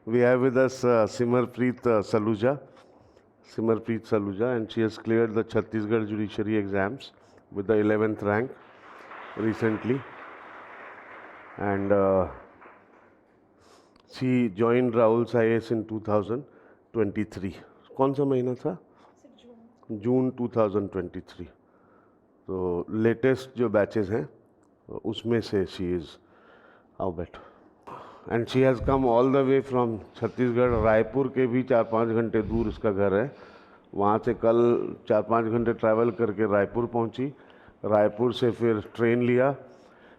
We have with us Simarpreet Saluja, and she has cleared the Chhattisgarh judiciary exams with the 11th rank recently. And she joined Rahul's IAS in 2023. कौन सा महीना था? जून 2023. तो latest जो batches हैं उसमें से शी इज़ आओ बैठो. And she has come all the way from Chhattisgarh. Raipur के भी 4-5 घंटे दूर उसका घर है. वहाँ से कल 4-5 घंटे ट्रैवल करके रायपुर पहुँची. रायपुर से फिर ट्रेन लिया,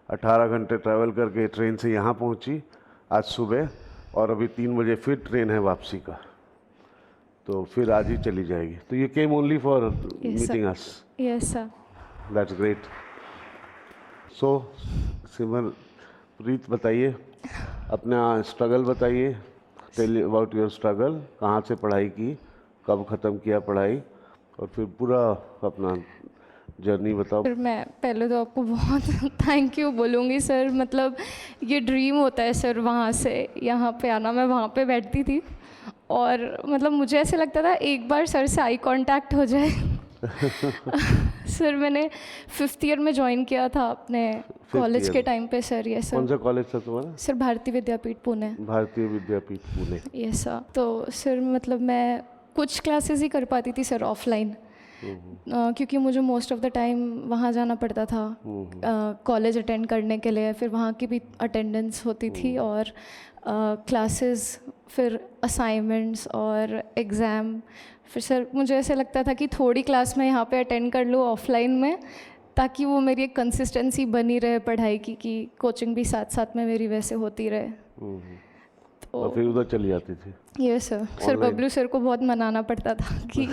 18 घंटे ट्रैवल करके ट्रेन से यहाँ पहुँची आज सुबह. और अभी 3 बजे फिर ट्रेन है वापसी का, तो फिर आज ही चली जाएगी. तो ये came only for meeting us. Yes sir. That's great. So Simarpreet, बताइए अपना स्ट्रगल बताइए. Tell about your struggle. कहाँ से पढ़ाई की, कब ख़त्म किया पढ़ाई, और फिर पूरा अपना जर्नी बताओ. सर मैं पहले तो आपको बहुत थैंक यू बोलूँगी सर. मतलब ये ड्रीम होता है सर वहाँ से यहाँ पे आना. मैं वहाँ पे बैठती थी और मतलब मुझे ऐसे लगता था एक बार सर से आई कांटेक्ट हो जाए. सर मैंने 5th ईयर में ज्वाइन किया था अपने कॉलेज के टाइम पे सर. Yes sir. कौन सा कॉलेज था तुम्हारा? सर भारतीय विद्यापीठ पुणे. भारतीय विद्यापीठ पुणे. Yes sir. तो सर मतलब मैं कुछ क्लासेस ही कर पाती थी सर ऑफलाइन, क्योंकि मुझे मोस्ट ऑफ द टाइम वहाँ जाना पड़ता था कॉलेज अटेंड करने के लिए. फिर वहाँ की भी अटेंडेंस होती थी और क्लासेस, फिर असाइनमेंट्स और एग्ज़ाम. फिर सर मुझे ऐसे लगता था कि थोड़ी क्लास में यहाँ पे अटेंड कर लूँ ऑफलाइन में, ताकि वो मेरी एक कंसिस्टेंसी बनी रहे पढ़ाई की, कि कोचिंग भी साथ साथ में मेरी वैसे होती रहे. और फिर उधर चली जाती थी. ये सर बबलू सर को बहुत मनाना पड़ता था कि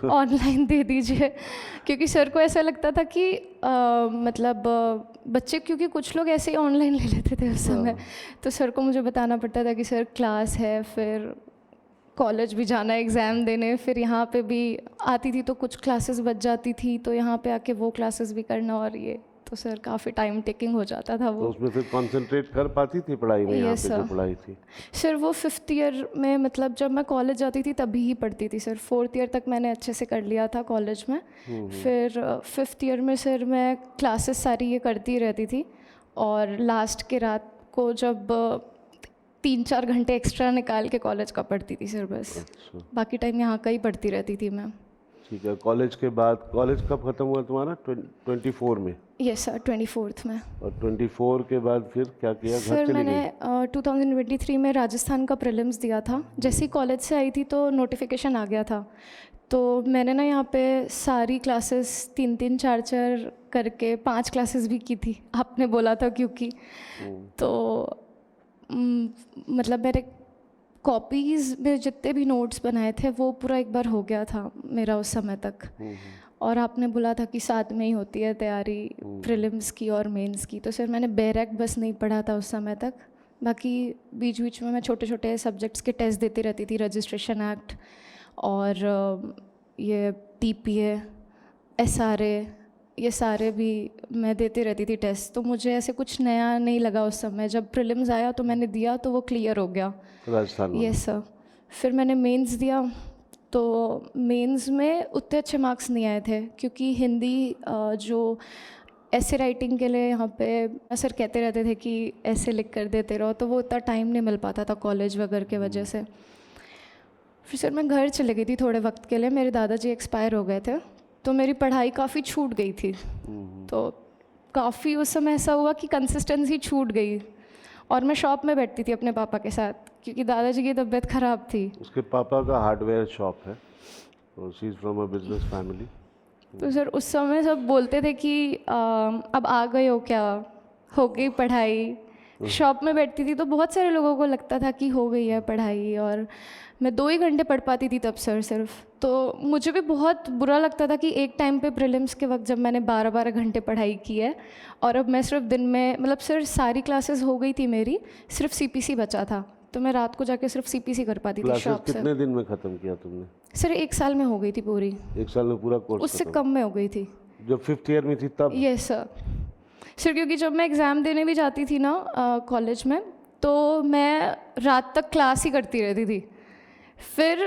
ऑनलाइन दे दीजिए, क्योंकि सर को ऐसा लगता था कि मतलब बच्चे, क्योंकि कुछ लोग ऐसे ही ऑनलाइन ले लेते थे उस समय. तो सर को मुझे बताना पड़ता था कि सर क्लास है, फिर कॉलेज भी जाना है एग्ज़ाम देने, फिर यहाँ पे भी आती थी तो कुछ क्लासेस बच जाती थी, तो यहाँ पे आके वो क्लासेस भी करना. और ये तो सर काफ़ी टाइम टेकिंग हो जाता था वो. तो उसमें फिर कंसंट्रेट कर पाती थी पढ़ाई में? यहाँ पे जो पढ़ाई थी सर वो 5th ईयर में, मतलब जब मैं कॉलेज जाती थी तभी ही पढ़ती थी सर. 4th ईयर तक मैंने अच्छे से कर लिया था कॉलेज में. फिर 5th ईयर में सर मैं क्लासेस सारी ये करती रहती थी, और लास्ट के रात को जब 3-4 घंटे एक्स्ट्रा निकाल के कॉलेज का पढ़ती थी सर बस. अच्छा. बाकी टाइम यहाँ का ही पढ़ती रहती थी मैं. ठीक है. कॉलेज के बाद, कॉलेज कब ख़त्म हुआ तुम्हारा? 24 में? यस सर, 24th में. और 24 के बाद फिर क्या किया? घर सर चली मैंने गई? 2023 में राजस्थान का प्रीलिम्स दिया था. जैसे ही कॉलेज से आई थी तो नोटिफिकेशन आ गया था. तो मैंने ना यहाँ पे सारी क्लासेस 3-3, 4-4 करके 5 क्लासेस भी की थी. आपने बोला था क्योंकि तो मतलब मेरे कॉपीज़ में जितने भी नोट्स बनाए थे वो पूरा एक बार हो गया था मेरा उस समय तक. और आपने बोला था कि साथ में ही होती है तैयारी प्रीलिम्स की और मेंस की. तो सर मैंने बैरक बस नहीं पढ़ा था उस समय तक. बाकी बीच बीच में मैं छोटे छोटे सब्जेक्ट्स के टेस्ट देती रहती थी. रजिस्ट्रेशन एक्ट और ये TPA, SRA, ये सारे भी मैं देती रहती थी टेस्ट. तो मुझे ऐसे कुछ नया नहीं लगा उस समय. जब प्रीलिम्स आया तो मैंने दिया तो वो क्लियर हो गया राजस्थान में? Yes sir. फिर मैंने मेंस दिया तो मेंस में उतने अच्छे मार्क्स नहीं आए थे, क्योंकि हिंदी जो ऐसे राइटिंग के लिए यहाँ पे सर कहते रहते थे कि ऐसे लिख कर देते रहो, तो वो उतना टाइम नहीं मिल पाता था कॉलेज वगैरह के वजह से. फिर सर मैं घर चले गई थी थोड़े वक्त के लिए. मेरे दादाजी एक्सपायर हो गए थे, तो मेरी पढ़ाई काफ़ी छूट गई थी. तो काफ़ी उस समय ऐसा हुआ कि कंसिस्टेंसी छूट गई, और मैं शॉप में बैठती थी अपने पापा के साथ, क्योंकि दादाजी की तबीयत ख़राब थी. उसके पापा का हार्डवेयर शॉप है, और she is from a business family. तो सर उस समय सब बोलते थे कि अब आ गए हो क्या, हो गई पढ़ाई. शॉप में बैठती थी तो बहुत सारे लोगों को लगता था कि हो गई है पढ़ाई, और मैं 2 ही घंटे पढ़ पाती थी तब सर सिर्फ. तो मुझे भी बहुत बुरा लगता था कि एक टाइम पे प्रीलिम्स के वक्त जब मैंने 12-12 घंटे पढ़ाई की है, और अब मैं सिर्फ दिन में, मतलब सर सारी क्लासेस हो गई थी मेरी, सिर्फ CPC बचा था. तो मैं रात को जाके सिर्फ CPC कर पाती थी शॉप से. कितने दिन में ख़त्म किया तुमने? सर 1 साल में हो गई थी पूरी. 1 साल में पूरा कोर्स? उससे कम में हो गई थी. जब 5th ईयर में थी तब? Yes sir. क्योंकि जब मैं एग्ज़ाम देने भी जाती थी ना कॉलेज में, तो मैं रात तक क्लास ही करती रहती थी। फिर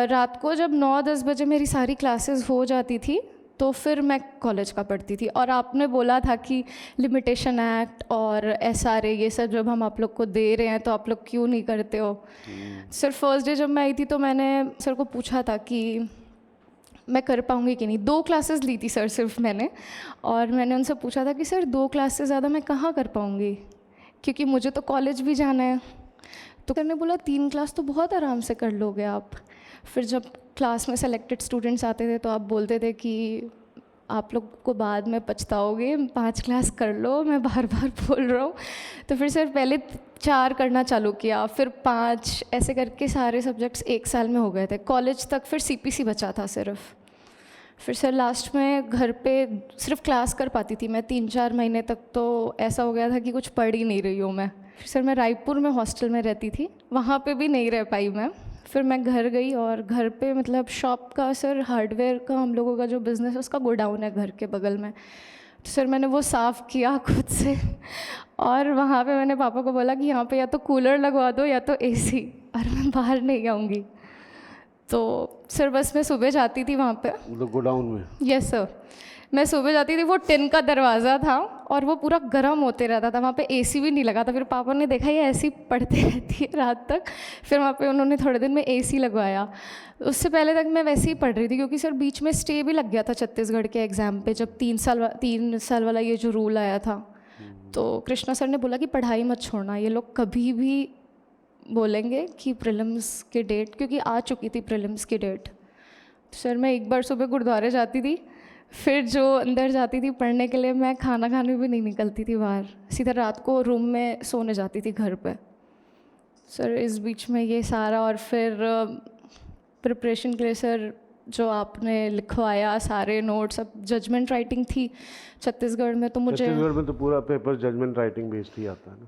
रात को जब 9-10 बजे मेरी सारी क्लासेस हो जाती थी तो फिर मैं कॉलेज का पढ़ती थी। और आपने बोला था कि लिमिटेशन एक्ट और SRA ये सब जब हम आप लोग को दे रहे हैं तो आप लोग क्यों नहीं करते हो। सर फर्स्ट डे जब मैं आई थी तो मैंने सर को पूछा था कि मैं कर पाऊँगी कि नहीं। 2 क्लासेस ली थी सर सिर्फ मैंने, और मैंने उनसे पूछा था कि सर 2 क्लास से ज़्यादा मैं कहाँ कर पाऊँगी, क्योंकि मुझे तो कॉलेज भी जाना है। तो सर ने बोला 3 क्लास तो बहुत आराम से कर लोगे आप। फिर जब क्लास में सेलेक्टेड स्टूडेंट्स आते थे तो आप बोलते थे कि आप लोग को बाद में पछताओगे, 5 क्लास कर लो, मैं बार बार बोल रहा हूँ। तो फिर सर पहले 4 करना चालू किया, फिर 5, ऐसे करके सारे सब्जेक्ट्स 1 साल में हो गए थे। कॉलेज तक फिर CPC बचा था सिर्फ। फिर सर लास्ट में घर पे सिर्फ क्लास कर पाती थी मैं 3-4 महीने तक, तो ऐसा हो गया था कि कुछ पढ़ ही नहीं रही हूँ मैं। फिर सर मैं रायपुर में हॉस्टल में रहती थी, वहाँ पे भी नहीं रह पाई मैं। फिर मैं घर गई और घर पे मतलब शॉप का सर हार्डवेयर का हम लोगों का जो बिज़नेस है उसका गोडाउन है घर के बगल में। तो सर मैंने वो साफ़ किया खुद से, और वहाँ पे मैंने पापा को बोला कि यहाँ पे या तो कूलर लगवा दो या तो AC, और मैं बाहर नहीं आऊँगी। तो सर बस मैं सुबह जाती थी वहाँ पे, मतलब गोडाउन में? यस सर, मैं सुबह जाती थी, वो टिन का दरवाज़ा था और वो पूरा गर्म होते रहता था, वहाँ पे AC भी नहीं लगा था। फिर पापा ने देखा ये ऐसी पढ़ते रहती है रात तक, फिर वहाँ पे उन्होंने थोड़े दिन में AC लगवाया। उससे पहले तक मैं वैसे ही पढ़ रही थी, क्योंकि सर बीच में स्टे भी लग गया था छत्तीसगढ़ के एग्ज़ाम पे, जब 3 साल वाला ये जो रूल आया था। तो कृष्णा सर ने बोला कि पढ़ाई मत छोड़ना, ये लोग कभी भी बोलेंगे कि प्रीलिम्स की डेट, क्योंकि आ चुकी थी प्रीलिम्स की डेट। तो सर मैं एक बार सुबह गुरुद्वारे जाती थी, फिर जो अंदर जाती थी पढ़ने के लिए, मैं खाना खाने भी नहीं निकलती थी बाहर, सीधा रात को रूम में सोने जाती थी घर पे। सर इस बीच में ये सारा, और फिर प्रिपरेशन के लिए सर जो आपने लिखवाया सारे नोट्स, अब जजमेंट राइटिंग थी छत्तीसगढ़ में, तो मुझे छत्तीसगढ़ में तो पूरा पेपर जजमेंट राइटिंग बेस्ड ही आता है ना।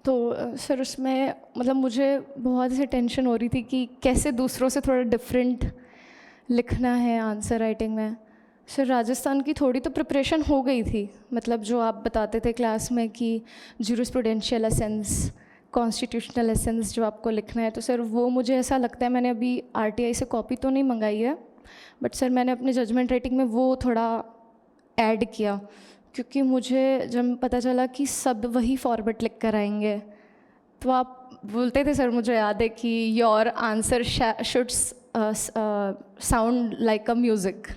तो सर उसमें मतलब मुझे बहुत ऐसे टेंशन हो रही थी कि कैसे दूसरों से थोड़ा डिफरेंट लिखना है आंसर राइटिंग में। सर राजस्थान की थोड़ी तो प्रिपरेशन हो गई थी, मतलब जो आप बताते थे क्लास में कि ज्यूरिस्प्रूडेंशियल एसेंस, कॉन्स्टिट्यूशनल एसेंस जो आपको लिखना है, तो सर वो मुझे ऐसा लगता है, मैंने अभी RTI से कॉपी तो नहीं मंगाई है, बट सर मैंने अपने जजमेंट राइटिंग में वो थोड़ा ऐड किया, क्योंकि मुझे जब पता चला कि सब वही फॉर्मेट लिख कर आएंगे, तो आप बोलते थे सर, मुझे याद है कि your answer should sound like a music.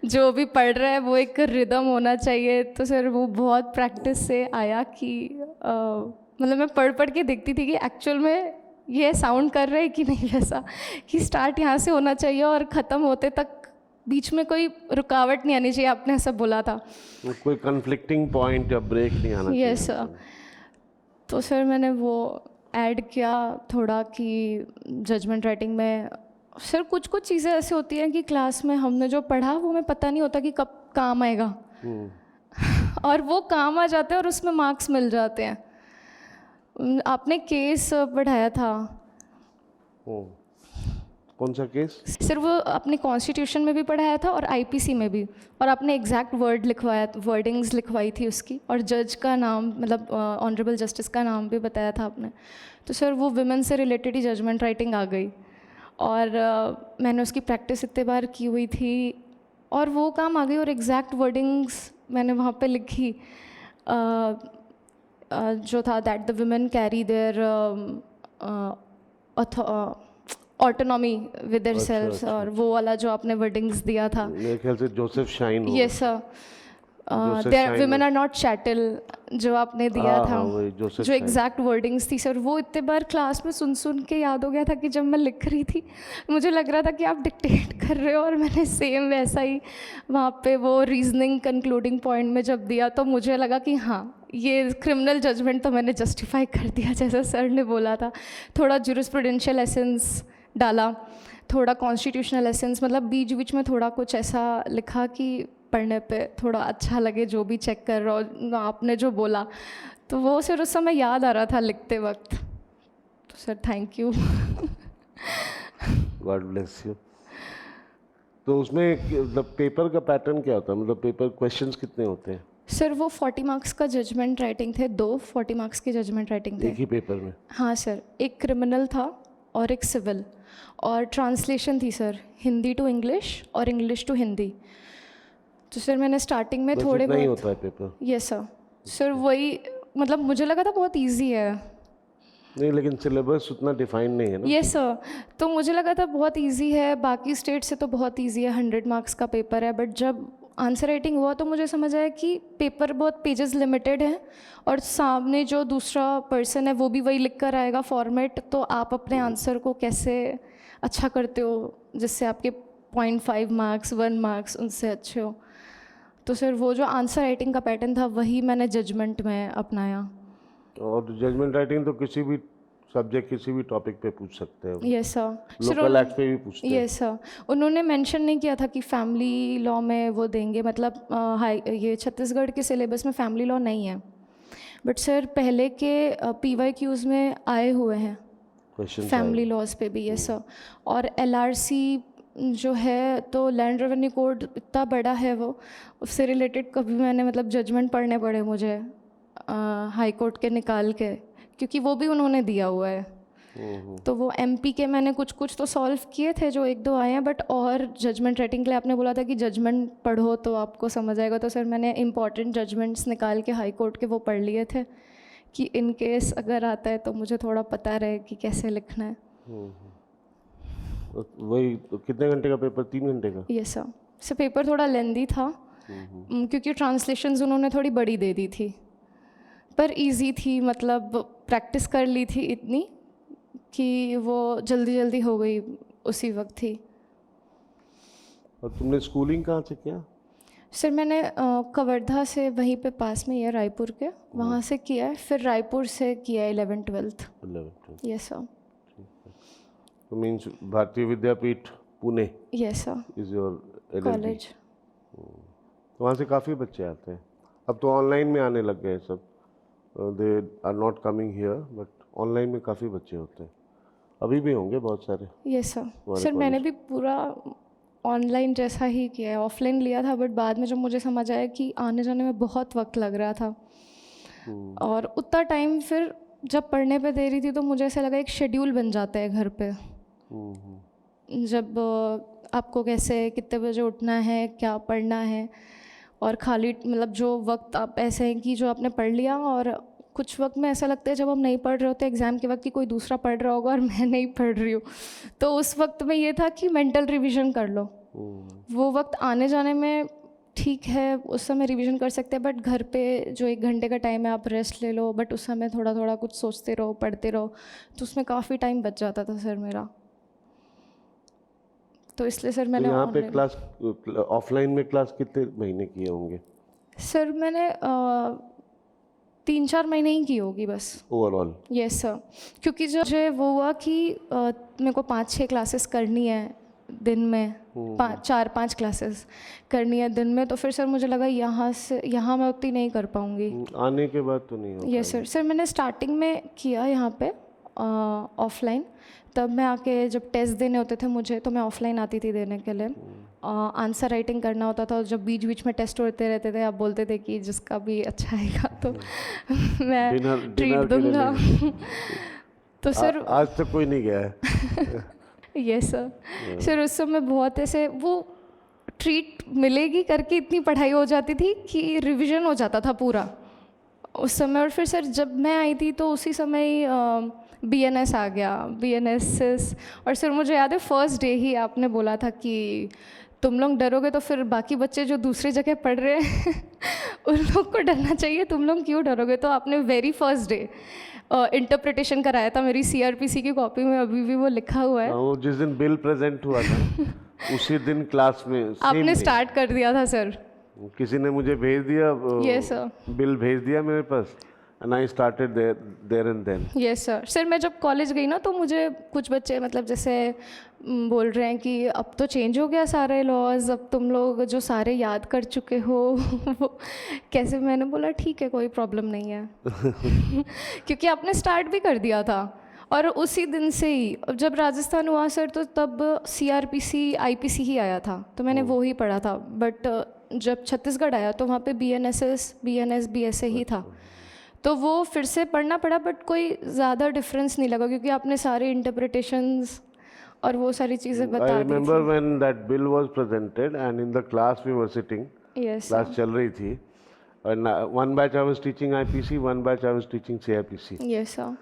जो भी पढ़ रहा है वो एक रिदम होना चाहिए। तो सर वो बहुत प्रैक्टिस से आया कि मतलब मैं पढ़ पढ़ के देखती थी कि एक्चुअल में ये साउंड कर रहा है कि नहीं, वैसा कि स्टार्ट यहाँ से होना चाहिए और ख़त्म होते तक बीच में कोई रुकावट नहीं आनी चाहिए, आपने ऐसा बोला था। कोई कन्फ्लिक्टिंग पॉइंट या ब्रेक नहीं आना चाहिए। Yes sir. तो सर मैंने वो ऐड किया थोड़ा कि जजमेंट राइटिंग में सर कुछ कुछ चीज़ें ऐसी होती हैं कि क्लास में हमने जो पढ़ा वो हमें पता नहीं होता कि कब काम आएगा, और वो काम आ जाते हैं और उसमें मार्क्स मिल जाते हैं। आपने केस पढ़ाया था, कौन सा केस? सर वो आपने कॉन्स्टिट्यूशन में भी पढ़ाया था और IPC में भी, और आपने एग्जैक्ट वर्ड लिखवाया, वर्डिंग्स लिखवाई थी उसकी, और जज का नाम मतलब ऑनरेबल जस्टिस का नाम भी बताया था आपने। तो सर वो विमेन से रिलेटेड ही जजमेंट राइटिंग आ गई, और मैंने उसकी प्रैक्टिस इतने बार की हुई थी और वो काम आ गई, और एग्जैक्ट वर्डिंग्स मैंने वहाँ पे लिखी जो था that the women carry their autonomy with their self, और वो वाला जो आपने वर्डिंग्स दिया था, मेरे ख्याल से Joseph Shine. Yes sir, there women are not chattel, जो आपने दिया था, जो एग्जैक्ट वर्डिंग्स थी सर, वो इतने बार क्लास में सुन सुन के याद हो गया था कि जब मैं लिख रही थी मुझे लग रहा था कि आप डिक्टेट कर रहे हो, और मैंने सेम वैसा ही वहाँ पे वो रीजनिंग कंक्लूडिंग पॉइंट में जब दिया तो मुझे लगा कि हाँ ये क्रिमिनल जजमेंट तो मैंने जस्टिफाई कर दिया जैसा सर ने बोला था। थोड़ा ज्यूरिस्प्रूडेंशियल एसेंस डाला, थोड़ा कॉन्स्टिट्यूशनल एसेंस, मतलब बीच बीच में थोड़ा कुछ ऐसा लिखा कि पढ़ने पे थोड़ा अच्छा लगे, जो भी चेक कर रहा हो आपने जो बोला, तो वो सर उस समय याद आ रहा था लिखते वक्त। तो sir thank you. God bless you. तो उसमें मतलब पेपर का पैटर्न क्या होता है, मतलब पेपर क्वेश्चंस कितने होते हैं? सर वो 40 मार्क्स का जजमेंट राइटिंग थे, 2 40 मार्क्स की जजमेंट राइटिंग थे। एक ही पेपर में? हाँ सर, एक क्रिमिनल था और एक सिविल, और ट्रांसलेशन थी सर, हिंदी टू इंग्लिश और इंग्लिश टू हिंदी। तो सर मैंने स्टार्टिंग में बस थोड़े इतना ही बहुत, होता है पेपर? Yes sir. सर वही, मतलब मुझे लगा था बहुत इजी है। नहीं, लेकिन सिलेबस उतना डिफाइन नहीं है ना। यस सर, तो मुझे लगा था बहुत इजी है, बाकी स्टेट से तो बहुत इजी है, 100 मार्क्स का पेपर है। बट जब आंसर राइटिंग हुआ तो मुझे समझ आया कि पेपर बहुत पेजेस लिमिटेड हैं, और सामने जो दूसरा पर्सन है वो भी वही लिख कर आएगा फॉर्मेट, तो आप अपने आंसर को कैसे अच्छा करते हो जिससे आपके 0.5 मार्क्स 1 मार्क्स उनसे अच्छे हो। तो सर वो जो आंसर राइटिंग का पैटर्न था वही मैंने जजमेंट में अपनाया। और जजमेंट राइटिंग तो किसी भी सब्जेक्ट, किसी भी टॉपिक पे पूछ सकते हैं, यस सर। लोकल एक्ट पे भी पूछते हैं। यस सर, उन्होंने मेंशन नहीं किया था कि फैमिली लॉ में वो देंगे, मतलब हाई ये छत्तीसगढ़ के सिलेबस में फैमिली लॉ नहीं है। बट सर पहले के PYQs में आए हुए हैं क्वेश्चन फैमिली लॉज पे भी, यस सर। और LRC जो है, तो लैंड रेवेन्यू कोड इतना बड़ा है, वो उससे रिलेटेड कभी मैंने मतलब जजमेंट पढ़ने पड़े मुझे हाई कोर्ट के निकाल के, क्योंकि वो भी उन्होंने दिया हुआ है। तो वो MP के मैंने कुछ कुछ तो सॉल्व किए थे, जो 1-2 आए हैं। बट और जजमेंट राइटिंग के लिए आपने बोला था कि जजमेंट पढ़ो तो आपको समझ आएगा, तो सर मैंने इंपॉर्टेंट जजमेंट्स निकाल के हाई कोर्ट के वो पढ़ लिए थे कि इन केस अगर आता है तो मुझे थोड़ा पता रहे कि कैसे लिखना है। वही तो। कितने घंटे का पेपर? 3 घंटे का? Yes sir. सर पेपर थोड़ा लेंदी था क्योंकि ट्रांसलेशंस उन्होंने थोड़ी बड़ी दे दी थी, पर इजी थी, मतलब प्रैक्टिस कर ली थी इतनी कि वो जल्दी जल्दी हो गई, उसी वक्त थी। और तुमने स्कूलिंग कहाँ से किया? सर मैंने कवर्धा से, वहीं पे पास में ही है रायपुर के, वहाँ से किया है। फिर रायपुर से किया है 11th-12th। 11th। Yes sir. तो means Bharati Vidyapeeth Pune yes sir, is your college. वहाँ से काफ़ी बच्चे आते हैं। अब तो ऑनलाइन में आने लग गए सब, they are not coming here, but online में काफ़ी बच्चे होते हैं। अभी भी होंगे बहुत सारे। Yes sir. सर मैंने भी पूरा ऑनलाइन जैसा ही किया है, ऑफलाइन लिया था, बट बाद में जब मुझे समझ आया कि आने जाने में बहुत वक्त लग रहा था और उतना टाइम फिर जब पढ़ने पे दे रही थी, तो मुझे ऐसा लगा एक शेड्यूल बन जाता है घर पे। जब आपको कैसे कितने बजे उठना है, क्या पढ़ना है, और खाली मतलब जो वक्त आप ऐसे हैं कि जो आपने पढ़ लिया, और कुछ वक्त में ऐसा लगता है जब हम नहीं पढ़ रहे होते एग्ज़ाम के वक्त कि कोई दूसरा पढ़ रहा होगा और मैं नहीं पढ़ रही हूँ। तो उस वक्त में ये था कि मेंटल रिवीजन कर लो। वो वक्त आने जाने में ठीक है, उस समय रिवीजन कर सकते हैं, बट घर पे जो 1 घंटे का टाइम है आप रेस्ट ले लो, बट उस समय थोड़ा थोड़ा कुछ सोचते रहो, पढ़ते रहो, तो उसमें काफ़ी टाइम बच जाता था सर मेरा। तो इसलिए सर मैंने तो यहाँ पे क्लास, ऑफलाइन में क्लास कितने महीने किए होंगे? सर मैंने 3-4 महीने ही की होगी बस ओवरऑल। यस सर, क्योंकि जो मुझे वो हुआ कि मेरे को 5-6 क्लासेस करनी है दिन में, 4-5 क्लासेस करनी है दिन में, तो फिर सर मुझे लगा यहाँ मैं उतनी नहीं कर पाऊँगी। आने के बाद तो नहीं होता। Yes sir. सर मैंने स्टार्टिंग में किया यहाँ पे ऑफलाइन, तब मैं आके जब टेस्ट देने होते थे मुझे, तो मैं ऑफलाइन आती थी देने के लिए। आंसर राइटिंग करना होता था, जब बीच बीच में टेस्ट होते रहते थे, आप बोलते थे कि जिसका भी अच्छा आएगा तो मैं ट्रीट दूंगा। तो सर आज तक कोई नहीं गया है। Yes sir. सर उस समय बहुत ऐसे वो ट्रीट मिलेगी करके इतनी पढ़ाई हो जाती थी कि रिवीजन हो जाता था पूरा उस समय। और फिर सर जब मैं आई थी तो उसी समय ही BNS आ गया, BNSS। और सर मुझे याद है फर्स्ट डे ही आपने बोला था कि तुम लोग डरोगे तो फिर बाकी बच्चे जो दूसरी जगह पढ़ रहे हैं उन लोग को डरना चाहिए, तुम लोग क्यों डरोगे। तो आपने वेरी फर्स्ट डे इंटरप्रिटेशन कराया था मेरी CRPC की कॉपी में, अभी भी वो लिखा हुआ है। वो जिस दिन बिल प्रेजेंट हुआ था उसी दिन क्लास में आपने स्टार्ट कर दिया था सर। किसी ने मुझे भेज दिया, यस सर, बिल भेज दिया मेरे पास, and I started there and then. Yes sir. Sir मैं जब कॉलेज गई ना तो मुझे कुछ बच्चे मतलब जैसे बोल रहे हैं कि अब तो चेंज हो गया सारे लॉज, अब तुम लोग जो सारे याद कर चुके हो वो कैसे। मैंने बोला ठीक है कोई प्रॉब्लम नहीं है क्योंकि आपने स्टार्ट भी कर दिया था और उसी दिन से ही अब जब राजस्थान हुआ सर तो तब CRPC IPC ही आया था, तो मैंने वो ही पढ़ा था। बट जब छत्तीसगढ़ आया तो वहाँ पे BNSS BNS BSA ही था, तो वो फिर से पढ़ना पड़ा। बट कोई ज़्यादा डिफरेंस नहीं लगा क्योंकि आपने सारे इंटरप्रिटेशंस और वो सारी चीज़ें I बता दी remember when that bill was presented and in the class we were sitting, थी। यस class चल रही थी, and one batch I was teaching IPC, one batch I was teaching CIPC. Yes sir.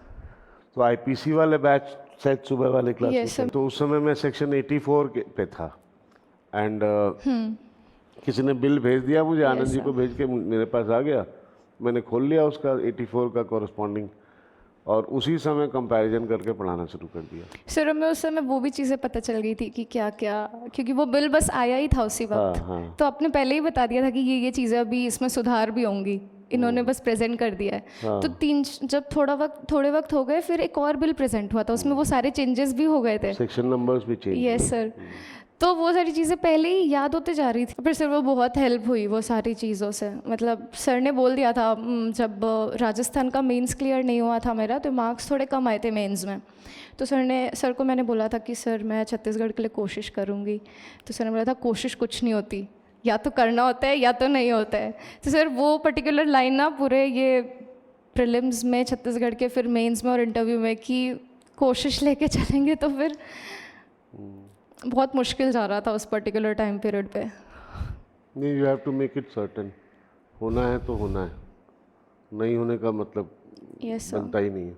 तो IPC वाले batch शायद सुबह वाले class में Yes, थे। sir. तो उस समय मैं सेक्शन 84 पे था एंड किसी ने बिल भेज दिया मुझे, आनंद जी sir. को भेज के मेरे पास आ गया, मैंने खोल लिया उसका 84 का कॉरस्पॉन्डिंग और उसी समय कंपैरिजन करके पढ़ाना शुरू कर दिया। सर हमें उस समय वो भी चीज़ें पता चल गई थी कि क्या क्या, क्योंकि वो बिल बस आया ही था उसी वक्त। हाँ। तो आपने पहले ही बता दिया था कि ये चीज़ें अभी इसमें सुधार भी होंगी, इन्होंने बस प्रेजेंट कर दिया है। तो जब थोड़े वक्त हो गए फिर एक और बिल प्रेजेंट हुआ था, उसमें वो सारे चेंजेस भी हो गए थे। सेक्शन नंबर्स भी चेंज। Yes sir. तो वो सारी चीज़ें पहले ही याद होते जा रही थी, फिर सर वो बहुत हेल्प हुई वो सारी चीज़ों से। मतलब सर ने बोल दिया था जब राजस्थान का मेंस क्लियर नहीं हुआ था मेरा, तो मार्क्स थोड़े कम आए थे मेंस में, तो सर को मैंने बोला था कि सर मैं छत्तीसगढ़ के लिए कोशिश करूँगी। तो सर ने बोला था कोशिश कुछ नहीं होती, या तो करना होता है या तो नहीं होता है। तो सर वो पर्टिकुलर लाइन ना पूरे ये प्रीलिम्स में छत्तीसगढ़ के, फिर मेंस में और इंटरव्यू में, कि कोशिश लेके चलेंगे तो फिर बहुत मुश्किल जा रहा था उस पर्टिकुलर टाइम पीरियड पे। नहीं, you have to make it certain, होना है तो होना है, नहीं होने का मतलब यस सर। बनता ही नहीं है।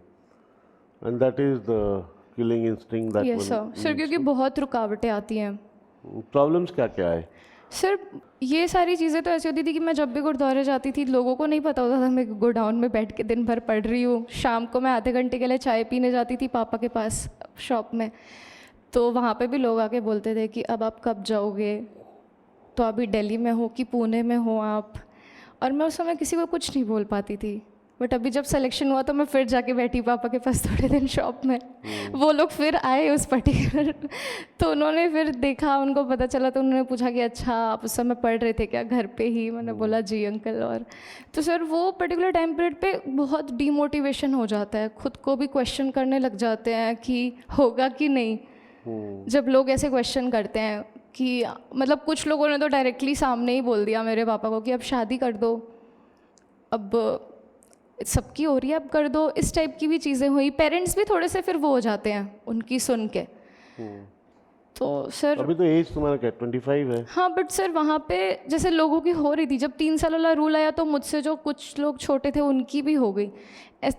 And that is the killing instinct that yes sir. Sir क्योंकि बहुत रुकावटें आती हैं। प्रॉब्लम्स क्या क्या है? सर ये सारी चीज़ें तो ऐसी होती थी कि मैं जब भी गुरुद्वारे जाती थी लोगों को नहीं पता होता था मैं गोडाउन में बैठ के दिन भर पढ़ रही हूँ। शाम को मैं आधे घंटे के लिए चाय पीने जाती थी पापा के पास शॉप में, तो वहाँ पे भी लोग आके बोलते थे कि अब आप कब जाओगे, तो अभी दिल्ली में हो कि पुणे में हो आप। और मैं उस समय किसी को कुछ नहीं बोल पाती थी। बट अभी जब सिलेक्शन हुआ तो मैं फिर जाके बैठी पापा के पास थोड़े दिन शॉप में। वो लोग फिर आए उस पर्टिकुलर तो उन्होंने फिर देखा, उनको पता चला, तो उन्होंने पूछा कि अच्छा आप उस समय पढ़ रहे थे क्या घर पे ही? मैंने बोला जी अंकल। और तो सर वो पर्टिकुलर टाइम पीरियड पे बहुत डीमोटिवेशन हो जाता है, खुद को भी क्वेश्चन करने लग जाते हैं कि होगा कि नहीं। जब लोग ऐसे क्वेश्चन करते हैं कि मतलब कुछ लोगों ने तो डायरेक्टली सामने ही बोल दिया मेरे पापा को कि अब शादी कर दो, अब सबकी हो रही है अब कर दो, इस टाइप की भी चीज़ें हुई। पेरेंट्स भी थोड़े से फिर वो हो जाते हैं उनकी सुन के। तो सर अभी तो एज तुम्हारा क्या 25 है? हाँ, बट सर वहाँ पे जैसे लोगों की हो रही थी, जब 3 साल वाला रूल आया तो मुझसे जो कुछ लोग छोटे थे उनकी भी हो गई।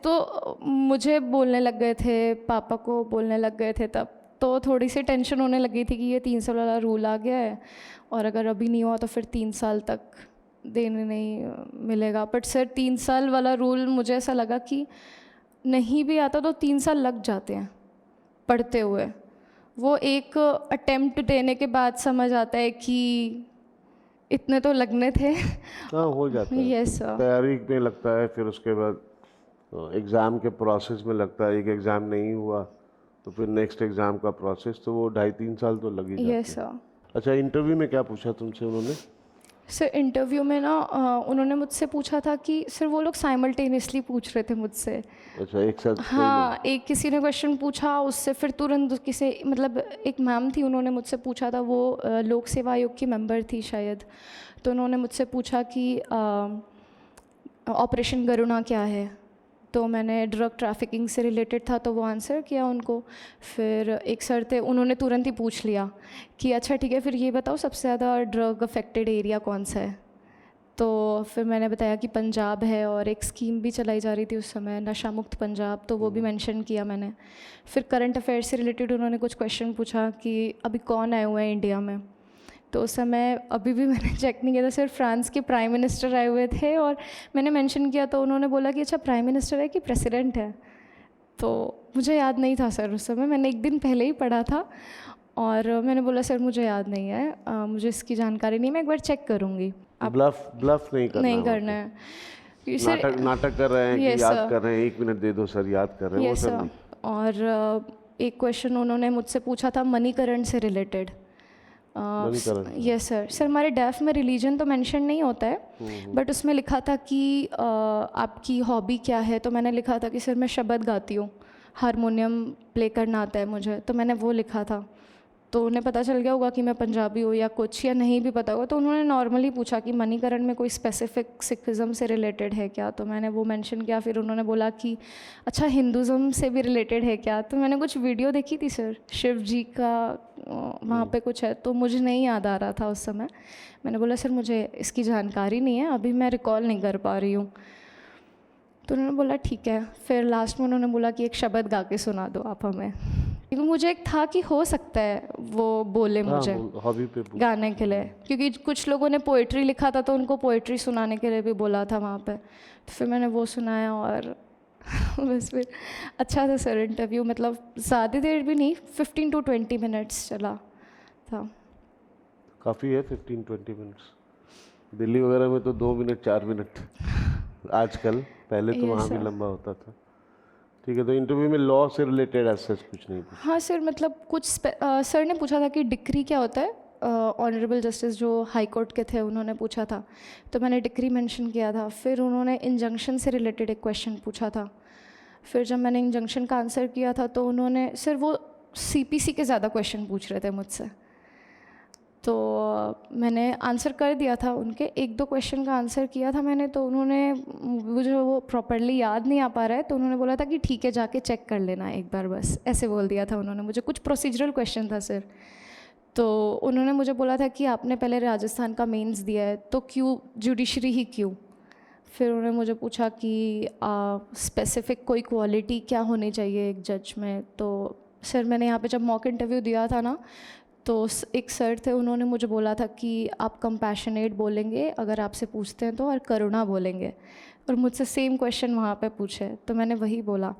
तो मुझे बोलने लग गए थे, पापा को बोलने लग गए थे, तब तो थोड़ी सी टेंशन होने लगी थी कि ये 3 साल वाला रूल आ गया है और अगर अभी नहीं हुआ तो फिर 3 साल तक देने नहीं मिलेगा। बट सर 3 साल वाला रूल मुझे ऐसा लगा कि नहीं भी आता तो 3 साल लग जाते हैं पढ़ते हुए। वो एक अटेम्प्ट देने के बाद समझ आता है कि इतने तो लगने थे। हाँ, हो जाता है। Yes sir. तैयारी में लगता है, फिर उसके बाद एग्ज़ाम के प्रोसेस में लगता है। एक एग्ज़ाम नहीं हुआ तो फिर नेक्स्ट एग्ज़ाम का प्रोसेस, तो वो 2.5-3 साल तो लग ही जाते हैं। Yes sir. अच्छा, इंटरव्यू में क्या पूछा तुमसे उन्होंने? सर इंटरव्यू में ना उन्होंने मुझसे पूछा था कि सर वो लोग साइमल्टेनियसली पूछ रहे थे मुझसे। अच्छा, एक साथ? हाँ, एक किसी ने क्वेश्चन पूछा, उससे फिर तुरंत किसी मतलब एक मैम थी, उन्होंने मुझसे पूछा था, वो लोक सेवा आयोग की मेंबर थी शायद। तो उन्होंने मुझसे पूछा कि ऑपरेशन गरुणा क्या है, तो मैंने ड्रग ट्रैफिकिंग से रिलेटेड था तो वो आंसर किया उनको। फिर एक सर थे, उन्होंने तुरंत ही पूछ लिया कि अच्छा ठीक है फिर ये बताओ सबसे ज़्यादा ड्रग अफेक्टेड एरिया कौन सा है। तो फिर मैंने बताया कि पंजाब है और एक स्कीम भी चलाई जा रही थी उस समय, नशा मुक्त पंजाब, तो वो भी मेंशन किया मैंने। फिर करंट अफेयर्स से रिलेटेड उन्होंने कुछ क्वेश्चन पूछा कि अभी कौन आए हुए हैं इंडिया में, तो उस समय अभी भी मैंने चेक नहीं किया था, सिर्फ फ्रांस के प्राइम मिनिस्टर आए हुए थे और मैंने मेंशन किया तो उन्होंने बोला कि अच्छा प्राइम मिनिस्टर है कि प्रेसिडेंट है। तो मुझे याद नहीं था सर उस समय, मैंने एक दिन पहले ही पढ़ा था और मैंने बोला सर मुझे याद नहीं है, मुझे इसकी जानकारी नहीं, मैं एक बार चेक करूँगी। ब्लफ नहीं करना नहीं होता। करना है क्योंकि नाटक कर रहे हैं कि Yes, याद sir. कर रहे हैं, 1 मिनट दे दो सर, याद कर रहे हैं, वो यस सब सर। नहीं। और एक क्वेश्चन उन्होंने मुझसे पूछा था मणिकरण से related. Manikaran? Yes sir. Sir हमारे डैफ में रिलीजन तो मेंशन नहीं होता है, बट उसमें लिखा था कि आपकी हॉबी क्या है, तो मैंने लिखा था कि सर मैं शब्द गाती हूँ, हारमोनियम प्ले करना आता है मुझे, तो मैंने वो लिखा था। तो उन्हें पता चल गया होगा कि मैं पंजाबी हूँ या कुछ, या नहीं भी पता होगा, तो उन्होंने नॉर्मली पूछा कि मणिकरण में कोई स्पेसिफिक सिखिज़म से रिलेटेड है क्या, तो मैंने वो मेंशन किया। फिर उन्होंने बोला कि अच्छा हिंदुज़म से भी रिलेटेड है क्या, तो मैंने कुछ वीडियो देखी थी सर, शिव जी का वहाँ पे कुछ है, तो मुझे नहीं याद आ रहा था उस समय। मैंने बोला सर मुझे इसकी जानकारी नहीं है, अभी मैं रिकॉल नहीं कर पा रही हूँ। तो उन्होंने बोला ठीक है। फिर लास्ट में उन्होंने बोला कि एक शब्द गा के सुना दो आप हमें, क्योंकि मुझे एक था कि हो सकता है वो बोले मुझे हॉबी पे गाने के लिए, क्योंकि कुछ लोगों ने पोइट्री लिखा था तो उनको पोइट्री सुनाने के लिए भी बोला था वहाँ पे। तो फिर मैंने वो सुनाया और बस फिर अच्छा था सर इंटरव्यू, मतलब ज़्यादा देर भी नहीं, 15 to 20 मिनट्स चला था। काफ़ी है 15-20 मिनट्स। दिल्ली वगैरह में तो 2 मिनट 4 मिनट आजकल, पहले तो Yes, वहाँ भी sir. लंबा होता था। ठीक है, तो इंटरव्यू में लॉ से रिलेटेड ऐसा कुछ नहीं पूछा? हाँ सर, मतलब कुछ सर ने पूछा था कि डिक्री क्या होता है, ऑनरेबल जस्टिस जो हाई कोर्ट के थे उन्होंने पूछा था, तो मैंने डिक्री मेंशन किया था। फिर उन्होंने इंजंक्शन से रिलेटेड एक क्वेश्चन पूछा था। फिर जब मैंने इंजंक्शन का आंसर किया था तो उन्होंने, सर वो सीपीसी के ज़्यादा क्वेश्चन पूछ रहे थे मुझसे, तो मैंने आंसर कर दिया था उनके, 1-2 क्वेश्चन का आंसर किया था मैंने, तो उन्होंने, मुझे वो प्रॉपरली याद नहीं आ पा रहा है, तो उन्होंने बोला था कि ठीक है जाके चेक कर लेना एक बार, बस ऐसे बोल दिया था उन्होंने मुझे। कुछ प्रोसीजरल क्वेश्चन था सर, तो उन्होंने मुझे बोला था कि आपने पहले राजस्थान का मेंस दिया है तो क्यों जुडिशरी ही क्यों। फिर उन्होंने मुझे पूछा कि स्पेसिफिक कोई क्वालिटी क्या होनी चाहिए एक जज में, तो सर मैंने यहाँ पे जब मॉक इंटरव्यू दिया था ना, तो एक सर थे, उन्होंने मुझे बोला था कि आप कंपैशनेट बोलेंगे अगर आपसे पूछते हैं तो, और करुणा बोलेंगे, और मुझसे सेम क्वेश्चन वहाँ पे पूछे तो मैंने वही बोला।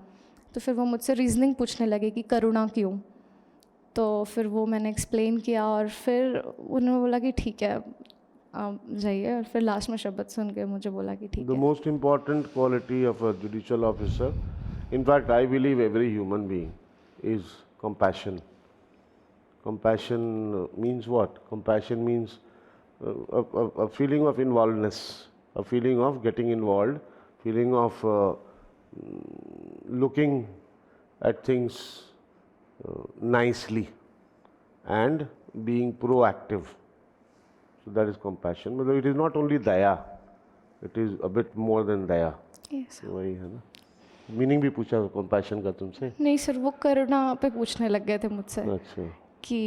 तो फिर वो मुझसे रीजनिंग पूछने लगे कि करुणा क्यों, तो फिर वो मैंने एक्सप्लेन किया, और फिर उन्होंने बोला कि ठीक है आप जाइए, और फिर लास्ट में शब्द सुन के मुझे बोला कि ठीक The है। most important quality of a judicial officer, in fact, I believe every human being, is compassion. Compassion means what? Compassion means a feeling of involvedness, a feeling of getting involved, feeling of looking at things nicely and being proactive. So that is compassion. But it is not only daya, it is a bit more than daya. Yes. वही है ना। Meaning भी पूछा compassion का तुमसे? नहीं sir, वो करुणा पे पूछने लग गए थे मुझसे अच्छा, कि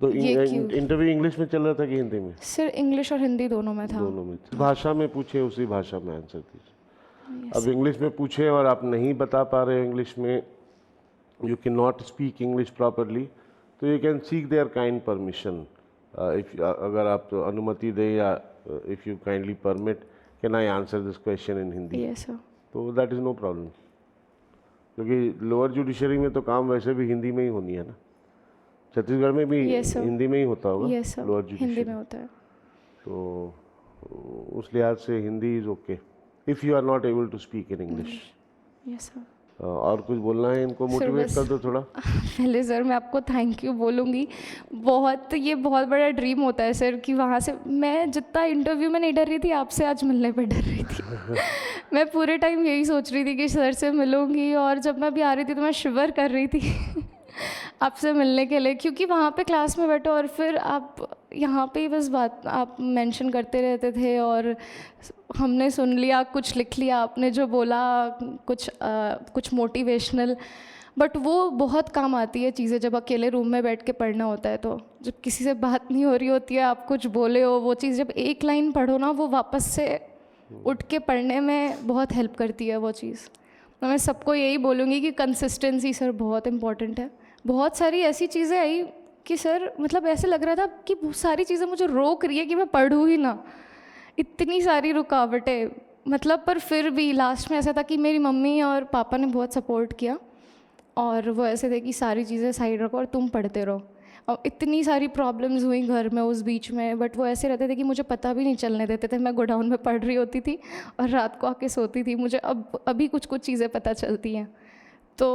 तो ये क्यों। इंटरव्यू इंग्लिश में चल रहा था कि हिंदी में? सर इंग्लिश और हिंदी दोनों में था। दोनों में। भाषा में पूछे, उसी भाषा में आंसर दीजिए। अब इंग्लिश में पूछे और आप नहीं बता पा रहे हो इंग्लिश में, you can not speak English properly, तो you can seek their kind permission. अगर आप तो अनुमति दें, या if you kindly permit, can I answer this question in Hindi, yes sir. तो दैट इज़ नो प्रॉब्लम, क्योंकि लोअर जुडिशरी में तो काम वैसे भी हिंदी में ही होनी है ना। छत्तीसगढ़ में भी Yes, sir. हिंदी में ही होता होगा yes sir, lower Hindi judiciary, में होता है। तो उस लिहाज से Hindi is okay if you are not able to speak in English. Yes sir. और कुछ बोलना है, इनको मोटिवेट बस- कर दो थोड़ा। पहले सर मैं आपको थैंक यू बोलूँगी, ये बहुत बड़ा ड्रीम होता है सर कि वहाँ से, मैं जितना इंटरव्यू में नहीं डर रही थी, आपसे आज मिलने पे डर रही थी। मैं पूरे टाइम यही सोच रही थी कि सर से मिलूँगी, और जब मैं भी आ रही थी तो मैं शिवर कर रही थी आपसे मिलने के लिए, क्योंकि वहाँ पे क्लास में बैठो और फिर आप यहाँ पे ही बस बात आप मेंशन करते रहते थे, और हमने सुन लिया, कुछ लिख लिया आपने जो बोला, कुछ मोटिवेशनल, बट वो बहुत काम आती है चीज़ें जब अकेले रूम में बैठ के पढ़ना होता है। तो जब किसी से बात नहीं हो रही होती है, आप कुछ बोले हो, वो चीज़ जब एक लाइन पढ़ो ना, वो वापस से उठ के पढ़ने में बहुत हेल्प करती है वो चीज़। तो मैं सबको यही बोलूँगी कि कंसिस्टेंसी सर बहुत इम्पॉर्टेंट है। बहुत सारी ऐसी चीज़ें आई कि सर मतलब ऐसे लग रहा था कि बहुत सारी चीज़ें मुझे रोक रही है कि मैं पढ़ूँ ही ना, इतनी सारी रुकावटें, मतलब पर फिर भी लास्ट में ऐसा था कि मेरी मम्मी और पापा ने बहुत सपोर्ट किया, और वो ऐसे थे कि सारी चीज़ें साइड रखो और तुम पढ़ते रहो। और इतनी सारी प्रॉब्लम्स हुई घर में उस बीच में, बट वो ऐसे रहते थे कि मुझे पता भी नहीं चलने देते थे। मैं गोडाउन में पढ़ रही होती थी और रात को आके सोती थी। मुझे अभी कुछ चीज़ें पता चलती हैं। तो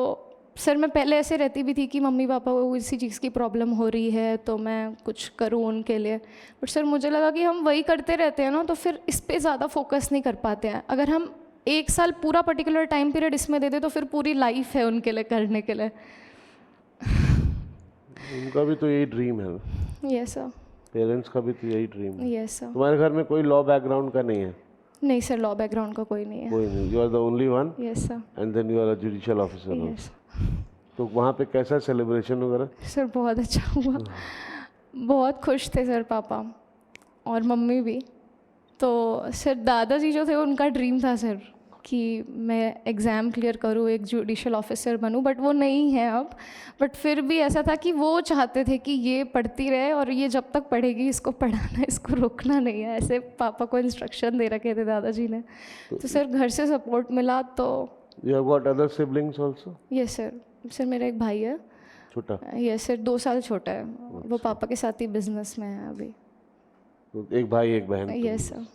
सर मैं पहले ऐसे रहती भी थी कि मम्मी पापा को इसी चीज़ की प्रॉब्लम हो रही है तो मैं कुछ करूँ उनके लिए, बट सर मुझे लगा कि हम वही करते रहते हैं ना, तो फिर इस पे ज़्यादा फोकस नहीं कर पाते हैं। अगर हम एक साल पूरा पर्टिकुलर टाइम पीरियड इसमें दे दे तो फिर पूरी लाइफ है उनके लिए करने के लिए। उनका भी तो यही ड्रीम है, यस सर। पेरेंट्स का भी तो यही ड्रीम है। Yes sir. तुम्हारे घर में कोई लॉ बैकग्राउंड का नहीं है? नहीं सर, लॉ बैकग्राउंड का कोई नहीं है। कोई नहीं, you are the only one yes sir. And then you are a judicial officer. Yes तो वहाँ पे कैसा सेलिब्रेशन वगैरह? सर, बहुत अच्छा हुआ। बहुत खुश थे सर पापा और मम्मी भी। तो सर दादाजी जो थे उनका ड्रीम था सर कि मैं एग्ज़ाम क्लियर करूँ, एक जुडिशियल ऑफिसर बनूँ, बट वो नहीं है अब। बट फिर भी ऐसा था कि वो चाहते थे कि ये पढ़ती रहे और ये जब तक पढ़ेगी इसको पढ़ाना, इसको रोकना नहीं है, ऐसे पापा को इंस्ट्रक्शन दे रखे थे दादाजी ने। तो सर घर से सपोर्ट मिला। तो you have got other siblings also? Yes sir. Sir मेरा एक भाई है। छोटा? यस सर, 2 साल छोटा है। वो पापा के साथ ही बिजनेस में है अभी। तो एक भाई एक बहन? Yes sir.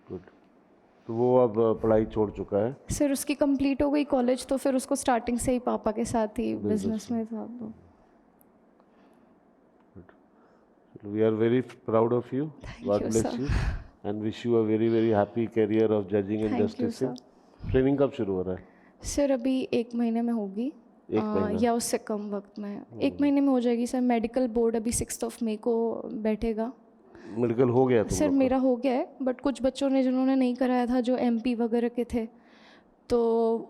गुड। तो वो अब पढ़ाई छोड़ चुका है? सर उसकी कंप्लीट हो गई कॉलेज, तो फिर उसको स्टार्टिंग से ही पापा के साथ ही बिजनेस में था। तो we are very proud of you, god you, bless sir. You and wish you a very very happy career of judging and Thank you, justicing. sir. Training कब शुरू हो रहा है? सर अभी 1 महीने में होगी। एक महीना? या उससे कम वक्त में 1 महीने में हो जाएगी सर। मेडिकल बोर्ड अभी 6 मई को बैठेगा। मेडिकल हो गया तुम सर लोग का? मेरा हो गया है, बट कुछ बच्चों ने जिन्होंने नहीं कराया था, जो MP वगैरह के थे, तो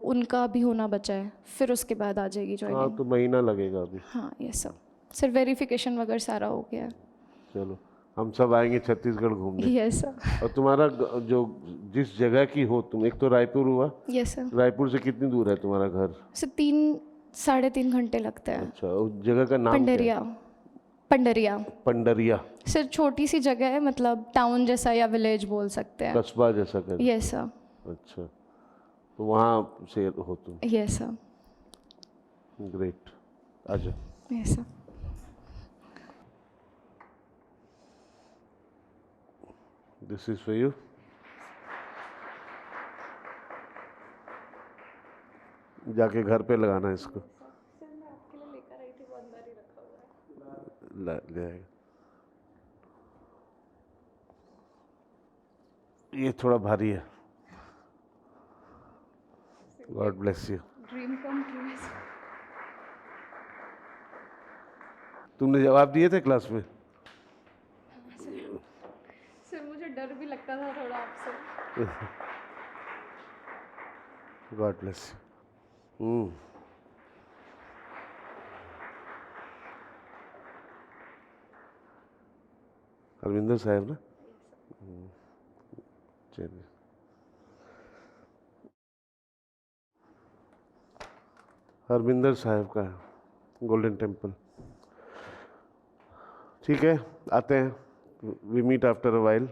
उनका भी होना बचा है। फिर उसके बाद आ जाएगी हाँ, ज्वाइनिंग। तो महीना लगेगा अभी। हाँ यस सर। सर वेरिफिकेशन वगैरह सारा हो गया है। चलो, हम सब आएंगे छत्तीसगढ़ घूमने। Yes sir. और तुम्हारा जो जिस जगह की हो तुम, एक तो रायपुर हुआ, यस सर। रायपुर से कितनी दूर है तुम्हारा घर? सर 3-3.5 घंटे लगते हैं। अच्छा, उस जगह का नाम क्या है? पंडरिया। पंडरिया। पंडरिया? सर छोटी सी जगह है, मतलब टाउन जैसा या विलेज बोल सकते हैं। कस्बा जैसा कर? Yes sir. अच्छा, तो वहाँ से हो तुम? Yes sir. ग्रेट, आजा। Yes sir. This is for you. जाके घर पे लगाना है इसको। ले आएगा। ये थोड़ा भारी है। God bless you. Dream come true. तुमने जवाब दिए थे क्लास में? सर मुझे डर भी लगता था थोड़ा आपसे। God bless you. हरविंदर साहब ना? चलिए, हरविंदर साहब का है, गोल्डन टेम्पल। ठीक है, आते हैं, we meet after a while.